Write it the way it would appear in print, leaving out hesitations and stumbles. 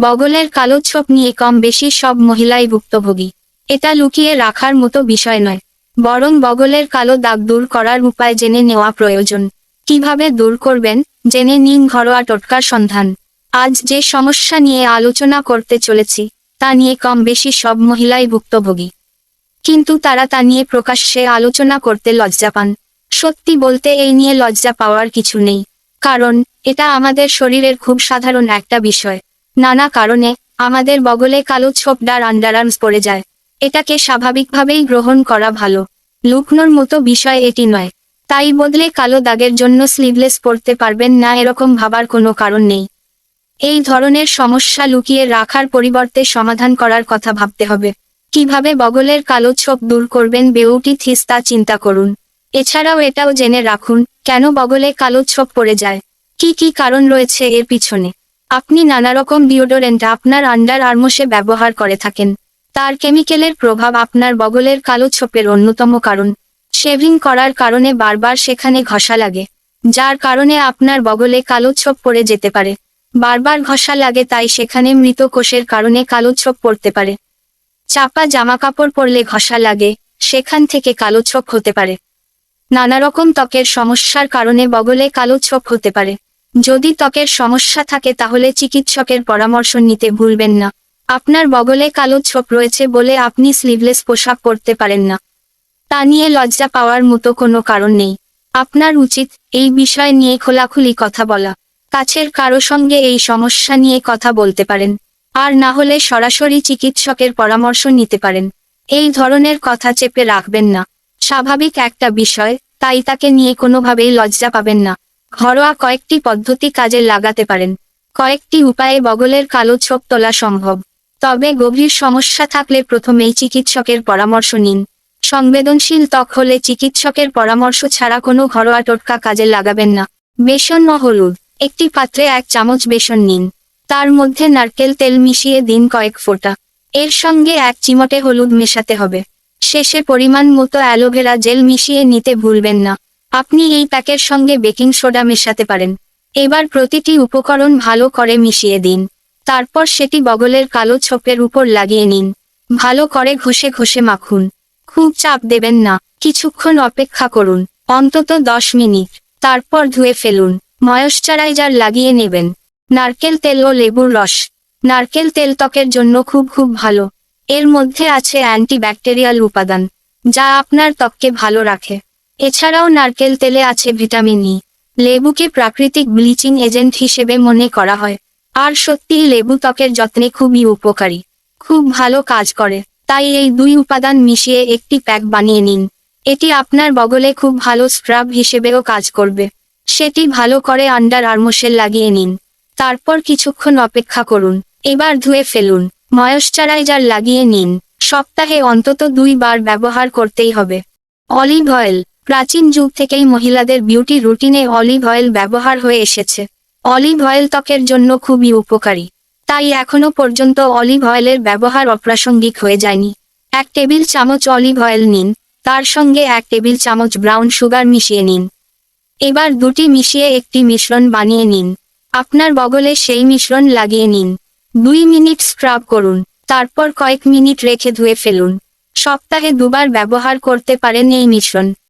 বগলের কালো ছোপ নিয়ে কম বেশি সব মহিলাই ভুক্তভোগী। এটা লুকিয়ে রাখার মতো বিষয় নয়, বরং বগলের কালো দাগ দূর করার উপায় জেনে নেওয়া প্রয়োজন। কিভাবে দূর করবেন, জেনে নিন ঘরোয়া টোটকার সন্ধান। আজ যে সমস্যা নিয়ে আলোচনা করতে চলেছি তা নিয়ে কম বেশি সব মহিলাই ভুক্তভোগী, কিন্তু তারা তা নিয়ে প্রকাশ্যে আলোচনা করতে লজ্জা পান। সত্যি বলতে এই নিয়ে লজ্জা পাওয়ার কিছু নেই, কারণ এটা আমাদের শরীরের খুব সাধারণ একটা বিষয়। নানা কারণে আমাদের বগলে কালো ছোপ আর আন্ডারআর্মস পড়ে যায়। এটাকে স্বাভাবিকভাবেই গ্রহণ করা ভালো, লুকনোর মতো বিষয় এটি নয়। তাই বদলে কালো দাগের জন্য স্লিভলেস পরতে পারবেন না এরকম ভাবার কোনো কারণ নেই। এই ধরনের সমস্যা লুকিয়ে রাখার পরিবর্তে সমাধান করার কথা ভাবতে হবে। কিভাবে বগলের কালো ছোপ দূর করবেন বিউটি টিপস তা চিন্তা করুন। এছাড়াও এটাও জেনে রাখুন কেন বগলে কালো ছোপ পড়ে যায়, কি কি কারণ রয়েছে এর পিছনে। আপনি নানারকম ডিওডোরেন্ট আপনার আন্ডার আর্মসে ব্যবহার করে থাকেন, তার কেমিক্যালের প্রভাব আপনার বগলের কালো ছোপের অন্যতম কারণ। শেভিং করার কারণে বারবার সেখানে ঘষা লাগে, যার কারণে আপনার বগলে কালো ছোপ পড়ে যেতে পারে। বারবার ঘষা লাগে তাই সেখানে মৃত কোষের কারণে কালো ছোপ পড়তে পারে। চাপা জামাকাপড় পরলে ঘষা লাগে, সেখান থেকে কালো ছোপ হতে পারে। নানারকম ত্বকের সমস্যার কারণে বগলে কালো ছোপ হতে পারে। যদি ত্বকের সমস্যা থাকে তাহলে চিকিৎসকের পরামর্শ নিতে ভুলবেন না। আপনার বগলে কালো ছোপ রয়েছে বলে আপনি স্লিভলেস পোশাক পরতে পারেন না, তা নিয়ে লজ্জা পাওয়ার মতো কোনো কারণ নেই। আপনার উচিত এই বিষয় নিয়ে খোলাখুলি কথা বলা। কাছের কারো সঙ্গে এই সমস্যা নিয়ে কথা বলতে পারেন, আর না হলে সরাসরি চিকিৎসকের পরামর্শ নিতে পারেন। এই ধরনের কথা চেপে রাখবেন না, স্বাভাবিক একটা বিষয়, তাই তাকে নিয়ে কোনোভাবেই লজ্জা পাবেন না। ঘরোয়া কয়েকটি পদ্ধতি কাজে লাগাতে পারেন। কয়েকটি উপায়ে বগলের কালো ছোপ তোলা সম্ভব, তবে গভীর সমস্যা থাকলে প্রথমেই চিকিৎসকের পরামর্শ নিন। সংবেদনশীল ত্বক হলে চিকিৎসকের পরামর্শ ছাড়া কোনো ঘরোয়া টোটকা কাজে লাগাবেন না। বেসন ও হলুদ। একটি পাত্রে 1 চামচ বেসন নিন, তার মধ্যে নারকেল তেল মিশিয়ে দিন কয়েক ফোঁটা। এর সঙ্গে 1 চিমটে হলুদ মেশাতে হবে। শেষে পরিমাণ মতো অ্যালোভেরা জেল মিশিয়ে নিতে ভুলবেন না। আপনি এই প্যাকের সঙ্গে বেকিং সোডা মেশাতে পারেন। এবার প্রতিটি উপকরণ ভালো করে মিশিয়ে দিন, তারপর সেটি বগলের কালো ছোপের উপর লাগিয়ে নিন। ভালো করে ঘষে ঘষে মাখুন, খুব চাপ দেবেন না। কিছুক্ষণ অপেক্ষা করুন, অন্তত 10 মিনিট, তারপর ধুয়ে ফেলুন। ময়েশ্চারাইজার লাগিয়ে নেবেন। নারকেল তেল ও লেবুর রস। নারকেল তেল ত্বকের জন্য খুব ভালো। এর মধ্যে আছে অ্যান্টিব্যাকটেরিয়াল উপাদান, যা আপনার ত্বককে ভালো রাখে। এছাড়াও নারকেল তেলে আছে ভিটামিন ই। লেবুকে প্রাকৃতিক ব্লিচিং এজেন্ট হিসেবে মনে করা হয়, আর সত্যিই লেবু ত্বকের যত্নে খুবই উপকারী, খুব ভালো কাজ করে। তাই এই 2 উপাদান মিশিয়ে একটি প্যাক বানিয়ে নিন। এটি আপনার বগলে খুব ভালো স্ক্রাব হিসেবেও কাজ করবে। সেটি ভালো করে আন্ডার আর্মসে লাগিয়ে নিন, তারপর কিছুক্ষণ অপেক্ষা করুন। এবার ধুয়ে ফেলুন। ময়েশ্চারাইজার লাগিয়ে নিন। সপ্তাহে অন্তত 2 বার ব্যবহার করতেই হবে। Olive oil. প্রাচীন যুগ থেকেই মহিলাদের বিউটি রুটিনে অলিভ অয়েল ব্যবহার হয়ে এসেছে। অলিভ অয়েল ত্বকের জন্য খুবই উপকারী, তাই এখনো পর্যন্ত অলিভ অয়েলের ব্যবহার অপ্রাসঙ্গিক হয়ে যায়নি। 1 টেবিল চামচ অলিভ অয়েল নিন, তার সঙ্গে 1 টেবিল চামচ ব্রাউন সুগার মিশিয়ে নিন। এবার দুটি মিশিয়ে একটি মিশ্রণ বানিয়ে নিন। আপনার বগলে সেই মিশ্রণ লাগিয়ে নিন। 2 মিনিট স্ক্রাব করুন, তারপর কয়েক মিনিট রেখে ধুয়ে ফেলুন। সপ্তাহে 2 বার ব্যবহার করতে পারেন এই মিশ্রণ।